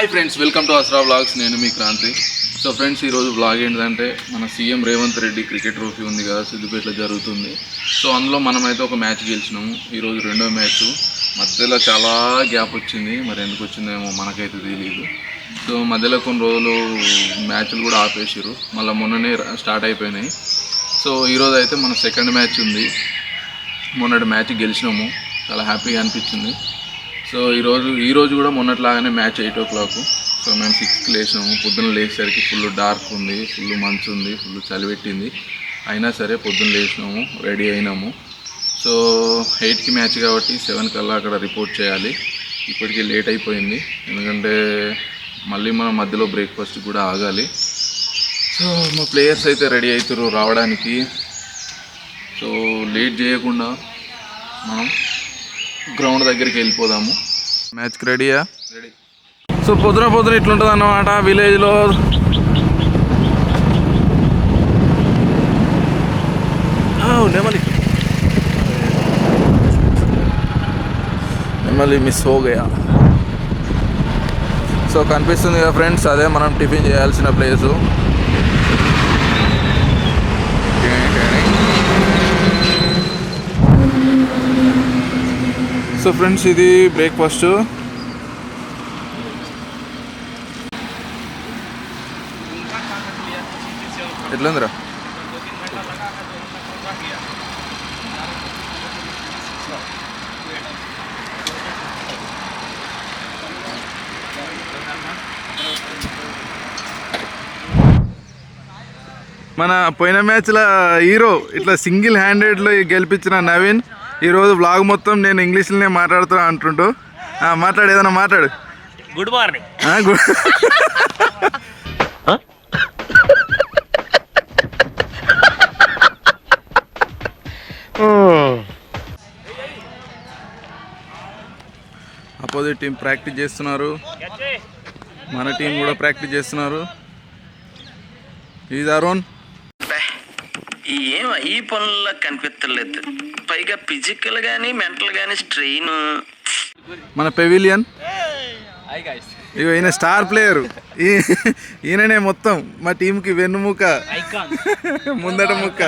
Hi friends, welcome to Asra vlogs. నేను మీ Kranthi. So friends, ఈరోజు వ్లాగ్ ఏంటంటే మన CM Revanth Reddy cricket trophy ఉంది కదా, సిద్దిపేటలో జరుగుతుంది. సో అందులో మనమైతే ఒక మ్యాచ్ గెలిచినాము. ఈరోజు రెండో మ్యాచ్. మధ్యలో చాలా గ్యాప్ వచ్చింది, మరి ఎందుకు వచ్చిందేమో మనకైతే తెలియదు. సో మధ్యలో కొన్ని రోజులు మ్యాచ్లు కూడా ఆపేసారు, మళ్ళీ మొన్ననే స్టార్ట్ అయిపోయినాయి. సో ఈరోజు అయితే మన సెకండ్ మ్యాచ్ ఉంది. మొన్నటి మ్యాచ్ గెలిచినాము, చాలా హ్యాపీగా అనిపించింది. సో ఈరోజు కూడా మొన్నట్లాగానే మ్యాచ్ 8 o'clock. సో మేము 6కి లేచినాము. పొద్దున్న లేచేసరికి ఫుల్ డార్క్ ఉంది, ఫుల్ మంచు ఉంది, ఫుల్ చలి పెట్టింది. అయినా సరే పొద్దున్న లేచినాము, రెడీ అయినాము. సో 8కి మ్యాచ్ కాబట్టి 7 కల్లా అక్కడ రిపోర్ట్ చేయాలి. ఇప్పటికీ లేట్ అయిపోయింది, ఎందుకంటే మళ్ళీ మనం మధ్యలో బ్రేక్ఫాస్ట్ కూడా ఆగాలి. సో మా ప్లేయర్స్ అయితే రెడీ అవుతారు రావడానికి. సో లేట్ చేయకుండా మనం గ్రౌండ్ దగ్గరికి వెళ్ళిపోదాము. మ్యాచ్కి రెడీయా? రెడీ. సో పొద్దున ఇట్లుంటుంది అన్నమాట విలేజ్లో. నెమలి మిస్ హో గయా. సో కనిపిస్తుంది కదా ఫ్రెండ్స్, అదే మనం టిఫిన్ చేయాల్సిన ప్లేసు. సో ఫ్రెండ్స్, ఇది బ్రేక్ఫాస్ట్. ఎట్లుందిరా? మన పోయిన మ్యాచ్లో హీరో ఇట్లా సింగిల్ హ్యాండెడ్లో గెలిపించిన నవీన్ ఈరోజు వ్లాగ్ మొత్తం నేను ఇంగ్లీష్లోనే మాట్లాడుతున్నా అంటుంటూ. మాట్లాడు, ఏదైనా మాట్లాడు. Good morning. Opposite team practice చేస్తున్నారు, మన టీం కూడా ప్రాక్టీస్ చేస్తున్నారు. ఇది అరుణ్. ఏం ఈ పనుల్లో కనిపించలేదు, పైగా ఫిజికల్ గానీ మెంటల్ గానీ స్ట్రెయిన్. మన పెవిలియన్. ఇగో ఈయన స్టార్ ప్లేయరు, ఈయననే మొత్తం మా టీంకి వెన్నుముక, ముందట ముక్క.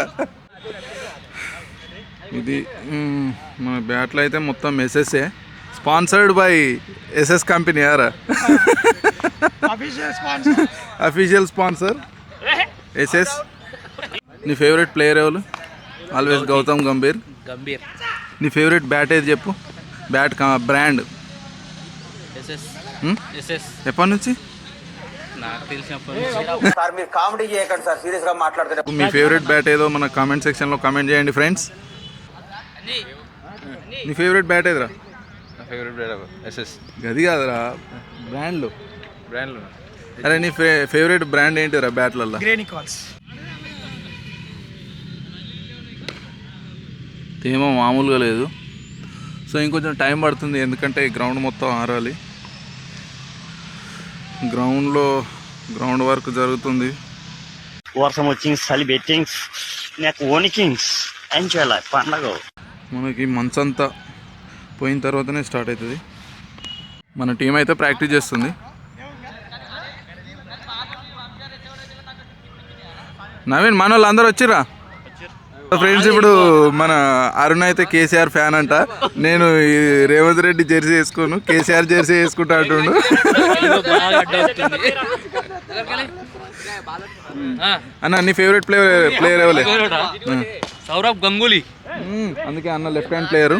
ఇది మన బ్యాట్లో అయితే మొత్తం SSA, sponsored by SS company. యారా అఫీషియల్ స్పాన్సర్ ఎస్ఎస్. నీ ఫేవరెట్ ప్లేయర్ ఎవరు? ఆల్వేస్ గౌతమ్ గంభీర్. నీ ఫేవరెట్ బ్యాట్ ఏది చెప్పు? బ్యాట్ బ్రాండ్ ఎప్పటి నుంచి? మీ ఫేవరెట్ బ్యాట్ ఏదో మన కామెంట్ సెక్షన్లో కామెంట్ చేయండి ఫ్రెండ్స్. నీ ఫేవరెట్ బ్యాట్ ఏదిరా? Favourite brand SS. గది కాదురా, బ్రాండ్లో. అరే నీ ఫేవరెట్ బ్రాండ్ ఏంటిరా బ్యాట్లలో? ఏమో మామూలుగా లేదు. సో ఇంకొంచెం టైం పడుతుంది, ఎందుకంటే గ్రౌండ్ మొత్తం ఆరాలి. గ్రౌండ్ వర్క్ జరుగుతుంది. వర్షం వచ్చింది, చలి బెట్టింగ్స్, నాకు ఓనికింగ్స్ ఎంజాయ్ పండగ. మనకి మంచంతా పోయిన తర్వాతనే స్టార్ట్ అవుతుంది. మన టీం అయితే ప్రాక్టీస్ చేస్తుంది. నవీన్, మన వాళ్ళు అందరు వచ్చిర్రా ఫ్రెండ్స్. ఇప్పుడు మన అరుణ్ అయితే కేసీఆర్ ఫ్యాన్ అంట. నేను రేవంత్ రెడ్డి జెర్సీ వేసుకోను, కేసీఆర్ జెర్సీ వేసుకుంటా అంటుండు. అన్న నీ ఫేవరెట్ ప్లేయర్ ఎవరే? సౌరవ్ గంగూలీ. అందుకే అన్న లెఫ్ట్ హ్యాండ్ ప్లేయరు.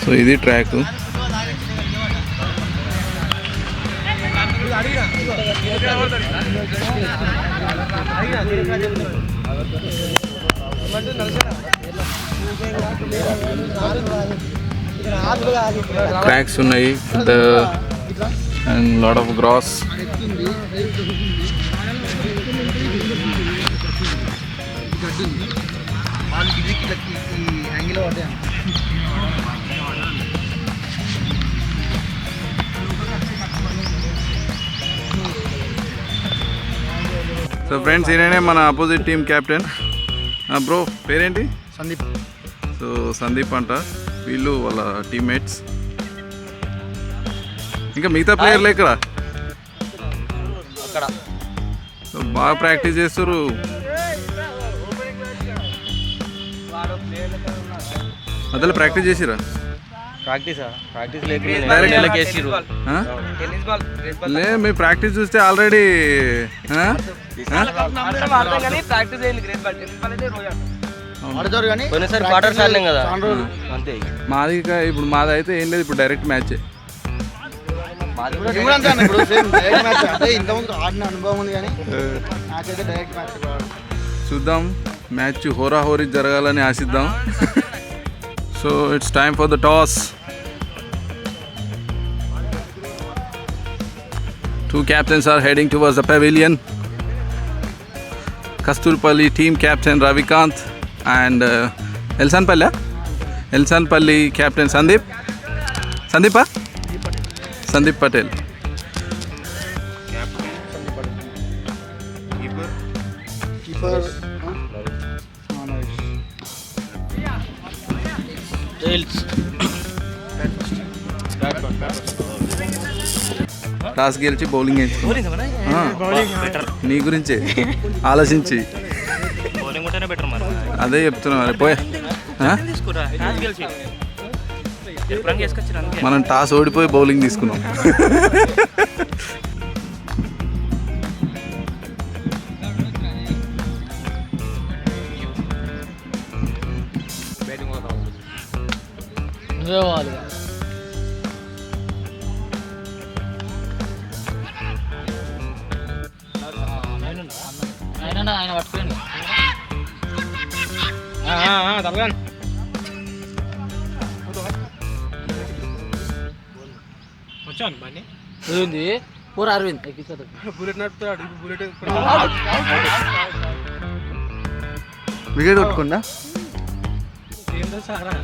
సో ఇది ట్రాక్. క్రాక్స్ ఉన్నాయి and lot of grass. So friends, ఈయననే మన అపోజిట్ టీమ్ కెప్టెన్. బ్రో పేరేంటి? సందీప్. సో సందీప్ అంట, వీళ్ళు వాళ్ళ టీమ్మేట్స్. ఇంకా మిగతా ప్లేయర్లు ఎక్కడ? సో బాగా ప్రాక్టీస్ చేస్తారు. అదే ప్రాక్టీస్ చేసిరా? ప్రాక్టీస్ లే, మీ ప్రాక్టీస్ చూస్తే ఆల్రెడీ మాది ఇప్పుడు మాది అయితే ఏం లేదు, ఇప్పుడు డైరెక్ట్ మ్యాచ్. చూద్దాం, మ్యాచ్ హోరాహోరీ జరగాలని ఆశిద్దాం. So it's time for the toss. 2 captains are heading towards the pavilion. Kasturpalli team captain Ravikant and Elsanpalli captain Sandeep Patel. Keeper. Toss గెలిచి బౌలింగ్ నీ గురించే ఆలోచించి అదే చెప్తున్నా. పోయా మనం టాస్ ఓడిపోయి బౌలింగ్ తీసుకున్నాం. ఆయన పట్టుకోండి. వచ్చాను బండి పూర అరవింద్ బుల్లెట్ నడుపుతాడు. వికెట్ కొట్టుకుండా సారా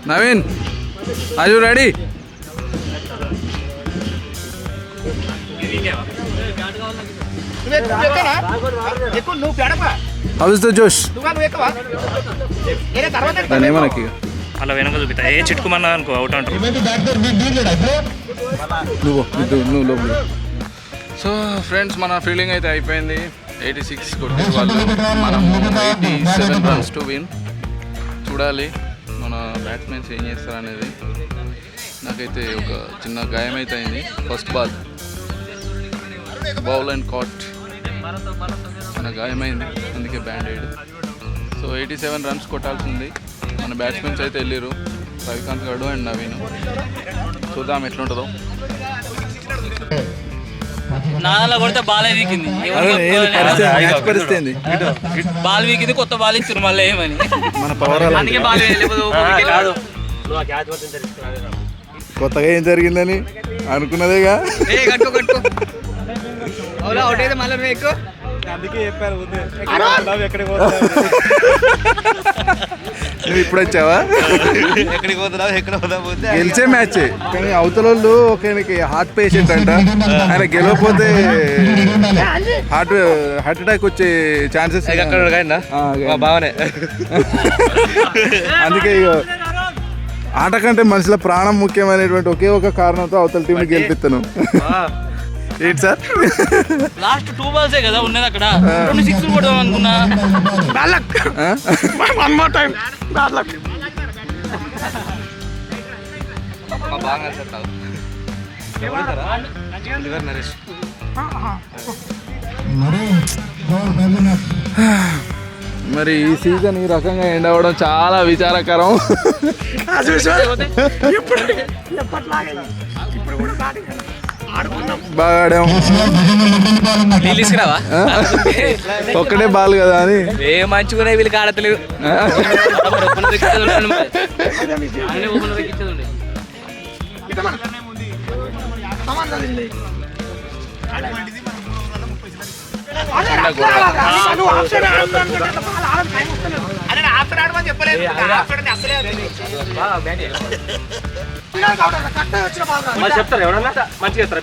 Naveen, are you ready? How is the Josh? దాని ఏమనకి అలా వెనక చూపిస్తా. ఏ చిట్టుకుమన్నా అనుకో అవుట్ అంటారు. నువ్వు లోపల. సో ఫ్రెండ్స్, మన ఫీల్డింగ్ అయితే అయిపోయింది. 86 కొట్టే వాళ్ళు, మనం 87 runs to win. చూడాలి మన బ్యాట్స్మెన్స్ ఏం చేస్తారనేది. నాకైతే ఒక చిన్న గాయం అయితే అయింది. ఫస్ట్ బౌల్ అండ్ కాట్ చిన్న గాయమైంది, అందుకే బ్యాండేడ్. So 87 runs కొట్టాల్సింది. మన బ్యాట్స్మెన్స్ అయితే వెళ్ళారు, రవికాంత్ గారు అండ్ నవీన్. చూద్దాం ఎట్లుంటుందో. నాలా కొడితే బాల్ వీకింది, బాల్ వీకింది, కొత్త బాల్ ఇచ్చారు మళ్ళీ ఏమని. మన పవర్ అందుకే బాల్ కొత్తగా ఏం జరిగిందని అనుకున్నదేగా. అవుట్ అయితే మళ్ళీ ఎక్కువ అందుకే చెప్పారు ఎక్కడికి నువ్వు ఇప్పుడు వచ్చావా? ఎక్కడికి పోతున్నావు ఎక్కడ పోతా పోతే గెలిచే మ్యాచ్ కానీ అవతల వాళ్ళు ఒకరికి హార్ట్ పేషెంట్ అంట, ఆయన గెలవకపోతే హార్ట్ అటాక్ వచ్చే ఛాన్సెస్ బాగానే. అందుకే ఇక ఆట కంటే మనుషుల ప్రాణం ముఖ్యమైనటువంటి ఒకే ఒక కారణంతో అవతల టీంని గెలిపిస్తాను. ఏంటి సార్? లాస్ట్ 2 balls కదా ఉన్నది అక్కడ, 2 6 కొడదాం అనుకున్నా. బాగా నరేష్ మరి ఈ సీజన్ ఈ రకంగా ఎండ్ అవ్వడం చాలా విచారకరం. బాగా ఆడాం, తీసుకురావా ఒక్కడే బాల్ కదా అని. ఏ మంచిగా వీళ్ళకి ఆడతలేదు. చెప్తారు ఎవరన్నా మంచిగా చెప్తారు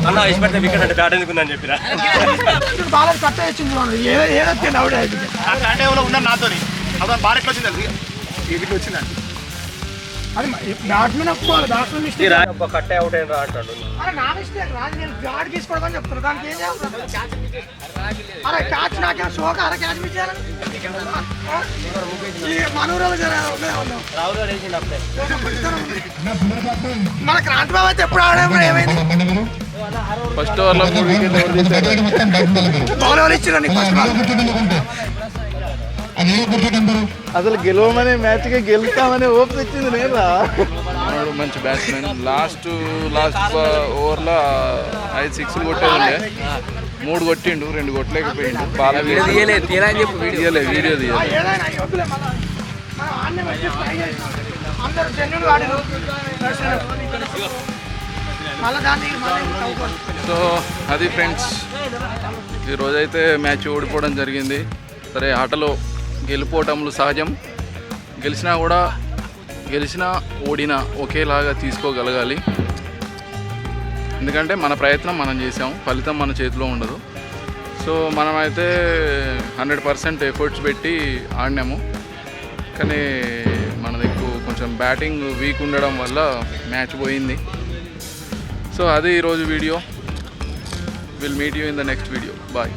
అన్న ఇష్టపడితే వికెట్ అంటే బ్యాట్ ఎందుకుందని చెప్పిరా నాతో బారెట్లో వచ్చింది వచ్చిందండి కట్టే అవుట్ అయినా అంటాడు. మన క్రాంతి బాబు అయితే ఎప్పుడు ఆడాము, ఏమైంది ఫస్ట్ ఓవర్లో 3 వికెట్లు ఎవరు తీశారు? బౌలర్ ఇచ్చిన ఫస్ట్ బాల్. అసలు గెలవమనే మ్యాచ్గా గెలుస్తామనే ఓపిక వచ్చింది లేదా? మంచి బ్యాట్స్మెన్. లాస్ట్ ఓవర్లో 5 6 కొట్టేది ఉండే, 3 కొట్టిండు, 2 కొట్టలేకపోయిండు. బాగా వీడియో తీయలేదు. సో అది ఫ్రెండ్స్, ఈరోజైతే మ్యాచ్ ఓడిపోవడం జరిగింది. సరే, ఆటలో గెలుపోవటంలు సహజం. గెలిచినా ఓడినా ఒకేలాగా తీసుకోగలగాలి. ఎందుకంటే మన ప్రయత్నం మనం చేసాం, ఫలితం మన చేతిలో ఉండదు. సో మనమైతే 100% ఎఫర్ట్స్ పెట్టి ఆడినాము. కానీ మనది కొంచెం బ్యాటింగ్ వీక్ ఉండడం వల్ల మ్యాచ్ పోయింది. సో అది ఈరోజు video. Will meet you in the next video. Bye.